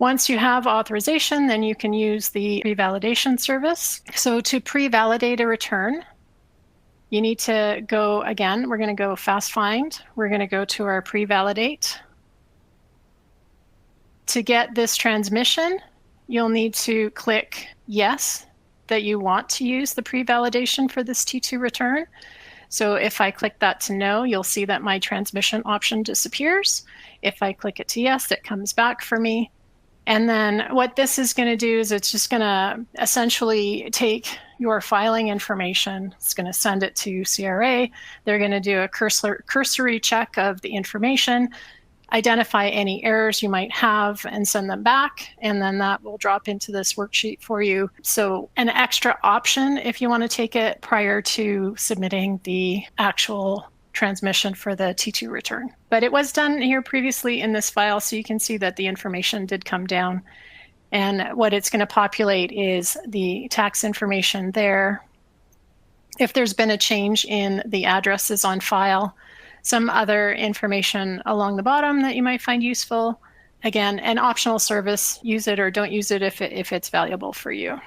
Once you have authorization, then you can use the pre-validation service. So to pre-validate a return, you need to go, again, we're going to go fast find. We're going to go to our pre-validate. To get this transmission, you'll need to click yes, that you want to use the pre-validation for this T2 return. So if I click that to no, you'll see that my transmission option disappears. If I click it to yes, it comes back for me. And then what this is going to do is it's just going to essentially take your filing information. It's going to send it to CRA. They're going to do a cursory check of the information, identify any errors you might have, and send them back. And then that will drop into this worksheet for you. So an extra option if you want to take it prior to submitting the actual transmission for the T2 return. But it was done here previously in this file, so you can see that the information did come down. And what it's going to populate is the tax information there. If there's been a change in the addresses on file, some other information along the bottom that you might find useful. Again, an optional service, use it or don't use it if it's valuable for you.